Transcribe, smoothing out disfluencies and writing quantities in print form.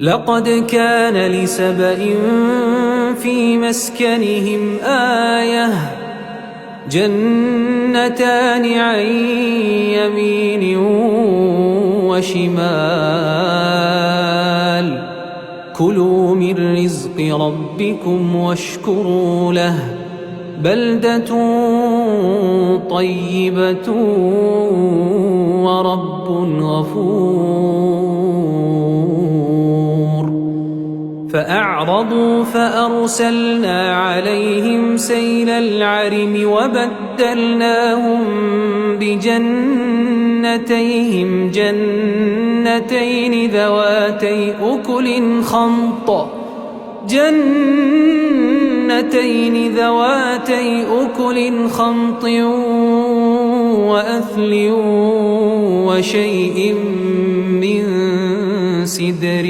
لقد كان لسبإ في مسكنهم آية جنتان عن يمين وشمال كلوا من رزق ربكم واشكروا له بلدة طيبة ورب غفور. فأعرضوا فأرسلنا عليهم سيل العرم وبدلناهم بجنتيهم جنتين ذواتي أكل خمط وأثل وشيء من سدر